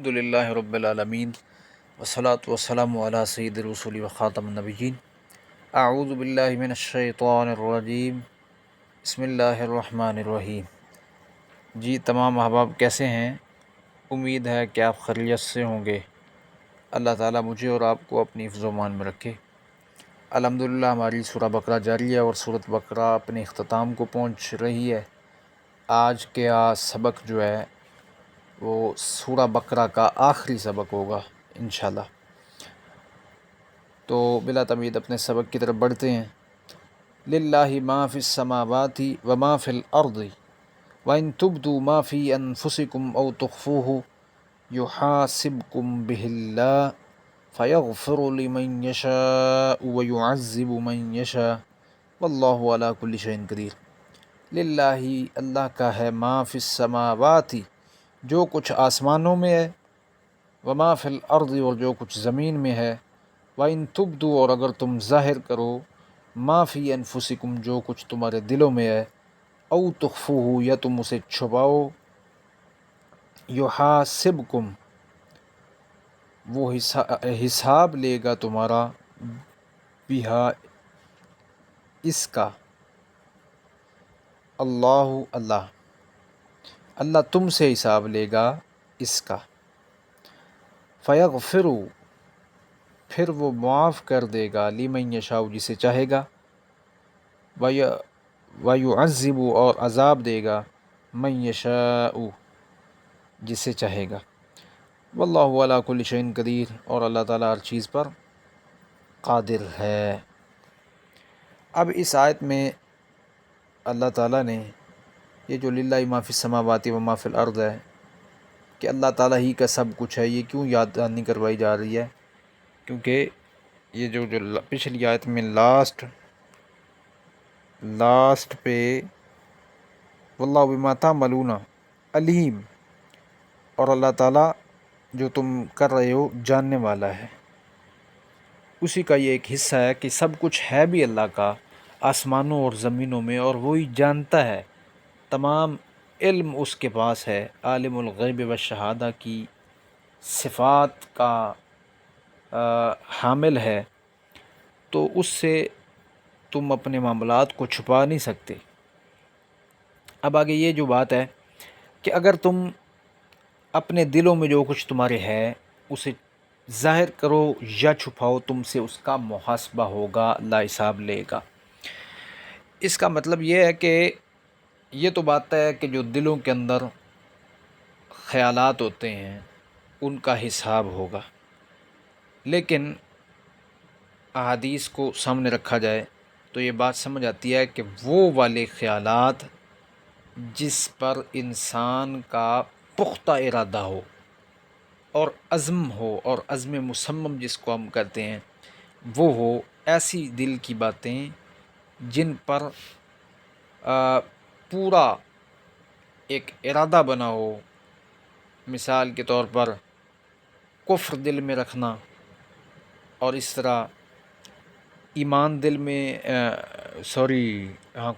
الحمدللہ رب العالمین والصلاة والسلام علی سید الرسول و خاتم النبیین اعوذ باللہ من الشیطان الرجیم بسم اللہ الرحمن الرحیم۔ جی تمام احباب کیسے ہیں؟ امید ہے کہ آپ خیریت سے ہوں گے۔ اللہ تعالیٰ مجھے اور آپ کو اپنی حفظ و امان میں رکھے۔ الحمدللہ ہماری سورہ بقرہ جاری ہے اور سورۃ بقرہ اپنے اختتام کو پہنچ رہی ہے۔ آج کا سبق جو ہے وہ سورہ بقرہ کا آخری سبق ہوگا انشاءاللہ۔ تو بلا تمید اپنے سبق کی طرف بڑھتے ہیں۔ للہ ما فی السماوات وما فی الارض وان تبدوا ما فی انفسکم او تخفوہ یحاسبکم بہ اللہ فیغفر لمن یشاء ویعذب من یشاء واللہ علی کل شیء قدیر۔ للہ اللہ کا ہے ما فی السماوات جو کچھ آسمانوں میں ہے، وما فی الارض اور جو کچھ زمین میں ہے، وَإِن تُبْدُوا اور اگر تم ظاہر کرو، ما فی انفسکم جو کچھ تمہارے دلوں میں ہے، او تخفوہ یا تم اسے چھپاؤ، یحاسبکم وہ حساب لے گا تمہارا، بہا اس کا، اللہ تم سے حساب لے گا اس کا، فیغفر پھر وہ معاف کر دے گا، لمن یشاء جسے چاہے گا، ویعذب اور عذاب دے گا، من یشاء جسے چاہے گا، واللہ علی کل شیء قدیر اور اللہ تعالیٰ ہر چیز پر قادر ہے۔ اب اس آیت میں اللہ تعالیٰ نے یہ جو للہ ما فی السماوات و ما فی الارض ہے کہ اللہ تعالیٰ ہی کا سب کچھ ہے، یہ کیوں یاد دہانی کروائی جا رہی ہے؟ کیونکہ یہ جو پچھلی آیت میں لاسٹ پہ واللہ بما تعملون علیم، اور اللہ تعالیٰ جو تم کر رہے ہو جاننے والا ہے، اسی کا یہ ایک حصہ ہے کہ سب کچھ ہے بھی اللہ کا آسمانوں اور زمینوں میں، اور وہی جانتا ہے، تمام علم اس کے پاس ہے، عالم الغیب والشہادہ کی صفات کا حامل ہے، تو اس سے تم اپنے معاملات کو چھپا نہیں سکتے۔ اب آگے یہ جو بات ہے کہ اگر تم اپنے دلوں میں جو کچھ تمہارے ہے اسے ظاہر کرو یا چھپاؤ، تم سے اس کا محاسبہ ہوگا، اللہ حساب لے گا۔ اس کا مطلب یہ ہے کہ یہ تو بات ہے کہ جو دلوں کے اندر خیالات ہوتے ہیں ان کا حساب ہوگا، لیکن احادیث کو سامنے رکھا جائے تو یہ بات سمجھ آتی ہے کہ وہ والے خیالات جس پر انسان کا پختہ ارادہ ہو اور عزم ہو، اور عزم مصمم جس کو ہم کہتے ہیں وہ ہو، ایسی دل کی باتیں جن پر پورا ایک ارادہ بنا ہو، مثال کے طور پر کفر دل میں رکھنا، اور اس طرح ایمان دل میں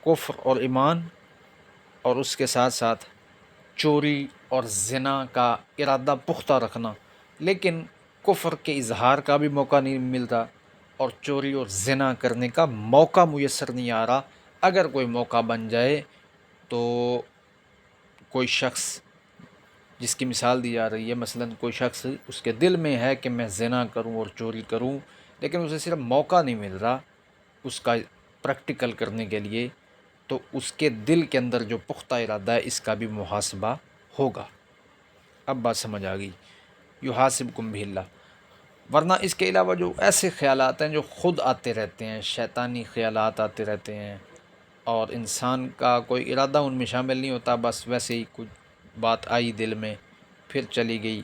کفر اور ایمان، اور اس کے ساتھ ساتھ چوری اور زنا کا ارادہ پختہ رکھنا، لیکن کفر کے اظہار کا بھی موقع نہیں ملتا اور چوری اور زنا کرنے کا موقع میسر نہیں آ رہا۔ اگر کوئی موقع بن جائے تو کوئی شخص جس کی مثال دی جا رہی ہے، مثلا کوئی شخص اس کے دل میں ہے کہ میں زنا کروں اور چوری کروں، لیکن اسے صرف موقع نہیں مل رہا اس کا پریکٹیکل کرنے کے لیے، تو اس کے دل کے اندر جو پختہ ارادہ ہے اس کا بھی محاسبہ ہوگا۔ اب بات سمجھ آ گئی، یحاسبکم بہ اللہ۔ ورنہ اس کے علاوہ جو ایسے خیالات ہیں جو خود آتے رہتے ہیں، شیطانی خیالات آتے رہتے ہیں، اور انسان کا کوئی ارادہ ان میں شامل نہیں ہوتا، بس ویسے ہی کچھ بات آئی دل میں پھر چلی گئی،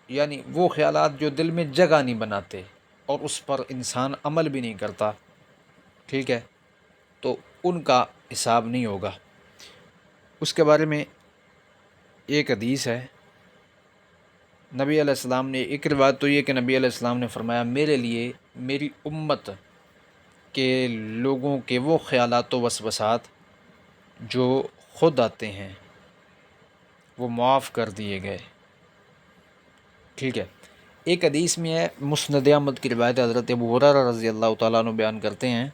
یعنی وہ خیالات جو دل میں جگہ نہیں بناتے اور اس پر انسان عمل بھی نہیں کرتا، ٹھیک ہے، تو ان کا حساب نہیں ہوگا۔ اس کے بارے میں ایک حدیث ہے، نبی علیہ السلام نے، ایک روایت تو یہ کہ نبی علیہ السلام نے فرمایا، میرے لیے میری امت کے لوگوں کے وہ خیالات و وسوسات جو خود آتے ہیں وہ معاف کر دیے گئے، ٹھیک ہے، ایک حدیث میں ہے، مسند احمد کی روایت حضرت ابو ہریرہ رضی اللہ تعالیٰ عنہ بیان کرتے ہیں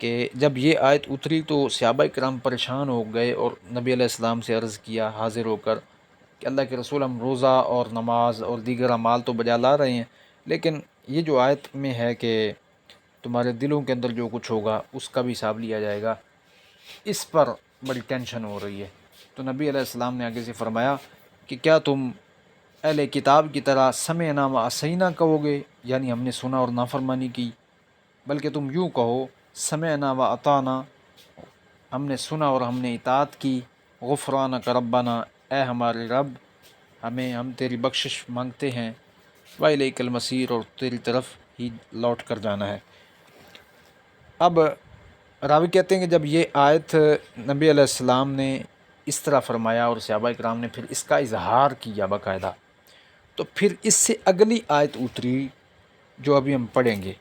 کہ جب یہ آیت اتری تو صحابہ کرام پریشان ہو گئے اور نبی علیہ السلام سے عرض کیا حاضر ہو کر کہ اللہ کے رسول، ہم روزہ اور نماز اور دیگر اعمال تو بجا لا رہے ہیں، لیکن یہ جو آیت میں ہے کہ تمہارے دلوں کے اندر جو کچھ ہوگا اس کا بھی حساب لیا جائے گا، اس پر بڑی ٹینشن ہو رہی ہے۔ تو نبی علیہ السلام نے آگے سے فرمایا کہ کیا تم اہل کتاب کی طرح سمعنا و عصینا کہو گے، یعنی ہم نے سنا اور نافرمانی کی، بلکہ تم یوں کہو سمعنا و اطعنا، ہم نے سنا اور ہم نے اطاعت کی، غفرانک ربنا، اے ہمارے رب، ہم تیری بخشش مانگتے ہیں، وإلیک المصیر، اور تیری طرف ہی لوٹ کر جانا ہے۔ اب راوی کہتے ہیں کہ جب یہ آیت نبی علیہ السلام نے اس طرح فرمایا اور صحابہ کرام نے پھر اس کا اظہار کیا باقاعدہ، تو پھر اس سے اگلی آیت اتری جو ابھی ہم پڑھیں گے۔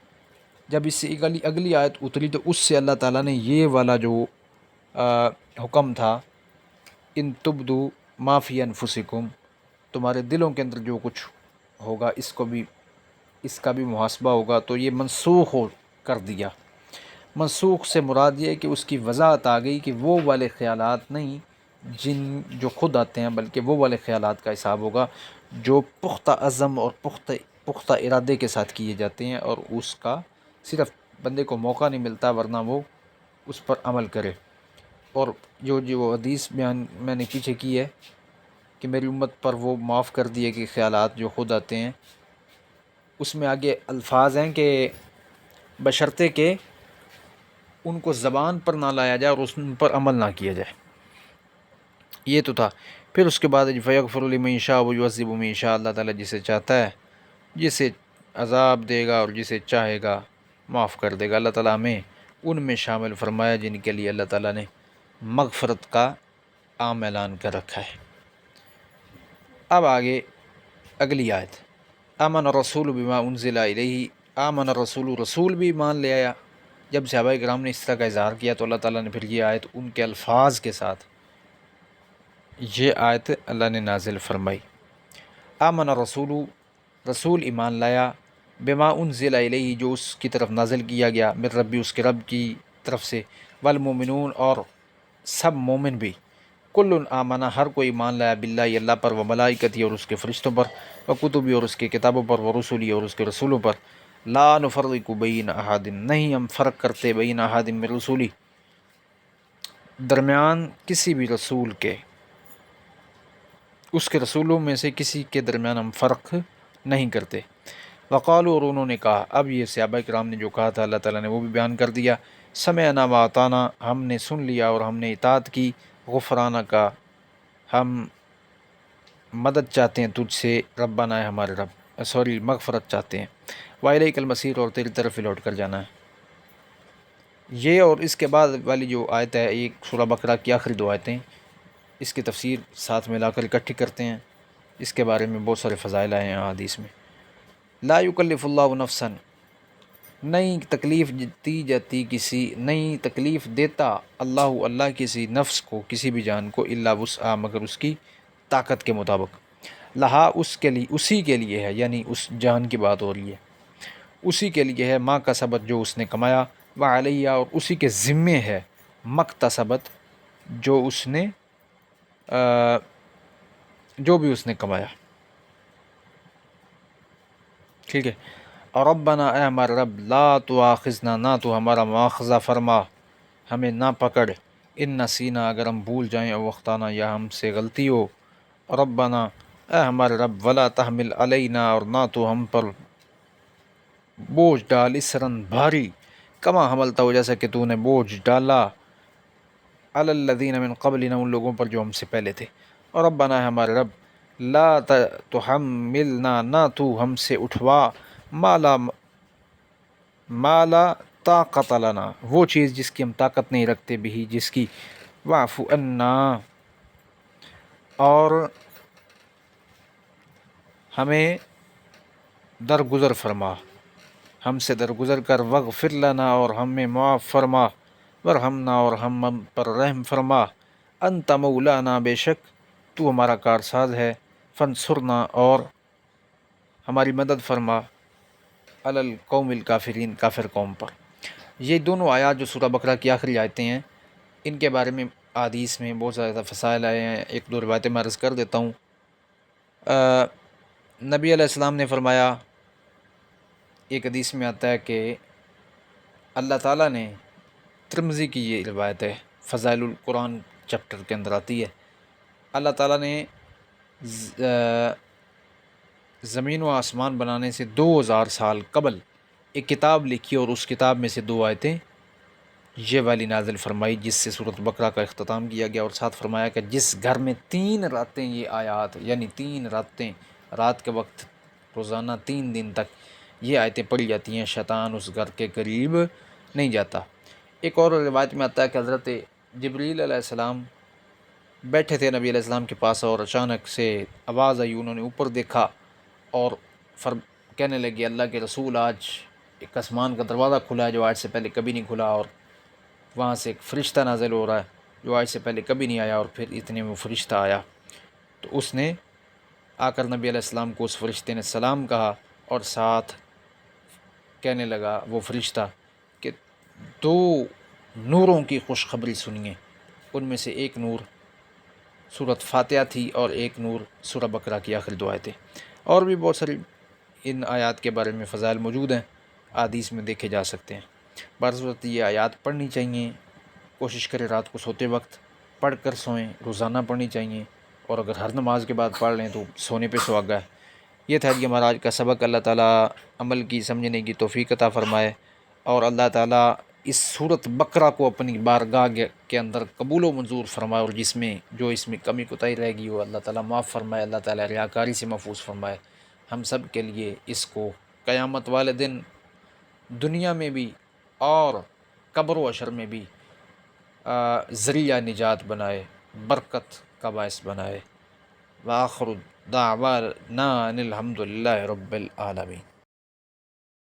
جب اس سے اگلی آیت اتری تو اس سے اللہ تعالیٰ نے یہ والا جو حکم تھا، ان تبدو ما فی انفسکم، تمہارے دلوں کے اندر جو کچھ ہوگا اس کا بھی محاسبہ ہوگا، تو یہ منسوخ کر دیا۔ منسوخ سے مراد یہ ہے کہ اس کی وضاحت آ گئی کہ وہ والے خیالات نہیں جو خود آتے ہیں، بلکہ وہ والے خیالات کا حساب ہوگا جو پختہ عزم اور پختہ ارادے کے ساتھ کیے جاتے ہیں، اور اس کا صرف بندے کو موقع نہیں ملتا ورنہ وہ اس پر عمل کرے۔ اور جو حدیث بیان میں نے پیچھے کی ہے کہ میری امت پر وہ معاف کر دیے کہ خیالات جو خود آتے ہیں، اس میں آگے الفاظ ہیں کہ بشرطے کہ ان کو زبان پر نہ لایا جائے اور ان پر عمل نہ کیا جائے۔ یہ تو تھا۔ پھر اس کے بعد فیغفر لمن یشاء ویعذب من یشاء، اللہ تعالیٰ جسے چاہتا ہے جسے عذاب دے گا اور جسے چاہے گا معاف کر دے گا۔ اللہ تعالیٰ ہمیں ان میں شامل فرمایا جن کے لیے اللہ تعالیٰ نے مغفرت کا عام اعلان کر رکھا ہے۔ اب آگے اگلی آیت، آمن الرسول بما انزل الیہ، آمن الرسول، رسول بھی ایمان لے آیا۔ جب صحابہ کرام نے اس طرح کا اظہار کیا تو اللہ تعالیٰ نے پھر یہ آیت ان کے الفاظ کے ساتھ یہ آیت اللہ نے نازل فرمائی۔ آمن الرسول، رسول ایمان لایا، بما انزل الیہ، جو اس کی طرف نازل کیا گیا، من ربی، اس کے رب کی طرف سے، والمومنون، اور سب مومن بھی، کل آمنہ، ہر کوئی ایمان لایا، باللہ، اللہ پر، و ملائکتی، اور اس کے فرشتوں پر، و کتبی، اور اس کے کتابوں پر، و رسولی، اور اس کے رسولوں پر، لا نفرق بین احد، نہیں ہم فرق کرتے، بین احد من رسولی، درمیان کسی بھی رسول کے، اس کے رسولوں میں سے کسی کے درمیان ہم فرق نہیں کرتے۔ وقالوا، اور انہوں نے کہا، اب یہ صحابہ کرام نے جو کہا تھا اللہ تعالیٰ نے وہ بھی بیان کر دیا، سمعنا و اطعنا، ہم نے سن لیا اور ہم نے اطاعت کی، غفرانہ کا، ہم مدد چاہتے ہیں تجھ سے، ربنا، ہے ہمارے رب، مغفرت چاہتے ہیں، وإلیک المصیر، اور تیری طرف ہی لوٹ کر جانا ہے۔ یہ اور اس کے بعد والی جو آیت ہے، ایک سورہ بقرہ کی آخری دو آیتیں، اس کی تفسیر ساتھ ملا کر اکٹھی کرتے ہیں۔ اس کے بارے میں بہت سارے فضائل آئے ہیں حدیث میں۔ لا یکلف اللہ نفسا، نہیں تکلیف دی جاتی نہیں تکلیف دیتا اللہ کسی نفس کو، کسی بھی جان کو، الا وسعہا، مگر اس کی طاقت کے مطابق، لہا، اسی کے لیے ہے، یعنی اس جان کی بات ہو رہی ہے، اسی کے لیے ہے، ما کسبت، جو اس نے کمایا، وعلیہ، اور اسی کے ذمے ہے، مکتسبت، جو اس نے جو بھی اس نے کمایا۔ ٹھیک ہے۔ اور ربنا، اے ہمارا رب، لا تواخذنا، نہ تو ہمارا مواخذہ فرما، ہمیں نہ پکڑ، ان نسینا، اگر ہم بھول جائیں، او اخطانا، یا ہم سے غلطی ہو، ربنا، اے ہمارے رب، ولا تحمل علینا، اور نہ تو ہم پر بوجھ ڈال، اسرن، بھاری، کما حملتا ہو، جیسا کہ تو نے بوجھ ڈالا، علی الذین من قبلنا، ان لوگوں پر جو ہم سے پہلے تھے، اور ربنا، ہے ہمارے رب، لا تحملنا، نہ تو ہم سے اٹھوا، ما لا طاقت لنا، وہ چیز جس کی ہم طاقت نہیں رکھتے، بھی، جس کی، واعف عنا، اور ہمیں درگزر فرما، ہم سے درگزر کر، وغفر لنا، اور ہمیں معاف فرما، ورحمنا، اور ہم پر رحم فرما، انت مولانا، بے شک تو ہمارا کارساز ہے، فانصرنا، اور ہماری مدد فرما علی القوم الکافرین، کافر قوم پر۔ یہ دونوں آیات جو سورہ بقرہ کی آخری آیتیں ہیں، ان کے بارے میں احادیث میں بہت زیادہ فصائل آئے ہیں۔ ایک دو روایتیں میں عرض کر دیتا ہوں۔ نبی علیہ السلام نے فرمایا، ایک حدیث میں آتا ہے کہ اللہ تعالیٰ نے، ترمذی کی یہ روایت ہے، فضائل القرآن چیپٹر کے اندر آتی ہے، اللہ تعالیٰ نے زمین و آسمان بنانے سے 2000 سال قبل ایک کتاب لکھی، اور اس کتاب میں سے 2 آیتیں یہ والی نازل فرمائی، جس سے سورۃ بقرہ کا اختتام کیا گیا، اور ساتھ فرمایا کہ جس گھر میں 3 راتیں یہ آیات، یعنی 3 راتیں، رات کے وقت روزانہ 3 دن تک یہ آیتیں پڑھی جاتی ہیں، شیطان اس گھر کے قریب نہیں جاتا۔ ایک اور روایت میں آتا ہے کہ حضرت جبریل علیہ السلام بیٹھے تھے نبی علیہ السلام کے پاس، اور اچانک سے آواز آئی، انہوں نے اوپر دیکھا اور کہنے لگے، اللہ کے رسول، آج ایک آسمان کا دروازہ کھلا ہے جو آج سے پہلے کبھی نہیں کھلا، اور وہاں سے ایک فرشتہ نازل ہو رہا ہے جو آج سے پہلے کبھی نہیں آیا۔ اور پھر اتنے میں وہ فرشتہ آیا، تو اس نے آ کر نبی علیہ السلام کو اس فرشتے نے سلام کہا، اور ساتھ کہنے لگا وہ فرشتہ کہ 2 نوروں کی خوشخبری سنیے، ان میں سے ایک نور سورۃ فاتحہ تھی، اور ایک نور سورہ بقرہ کی آخری 2 آیتیں۔ اور بھی بہت ساری ان آیات کے بارے میں فضائل موجود ہیں، احادیث میں دیکھے جا سکتے ہیں۔ صورت یہ آیات پڑھنی چاہیے، کوشش کریں رات کو سوتے وقت پڑھ کر سوئیں، روزانہ پڑھنی چاہیے، اور اگر ہر نماز کے بعد پڑھ لیں تو سونے پہ سہاگا ہے۔ یہ تھا کہ ہمارا آج کا سبق۔ اللہ تعالیٰ عمل کی، سمجھنے کی توفیق عطا فرمائے، اور اللہ تعالیٰ اس سورۃ بقرہ کو اپنی بارگاہ کے اندر قبول و منظور فرمائے، اور جو اس میں کمی کوتاہی رہ گئی ہو اللہ تعالیٰ معاف فرمائے، اللہ تعالیٰ ریاکاری سے محفوظ فرمائے۔ ہم سب کے لیے اس کو قیامت والے دن دنیا میں بھی اور قبر و حشر میں بھی ذریعہ نجات بنائے، برکت کا باعث بنائے۔ وآخر دعوانا ان الحمد للہ رب العالمین۔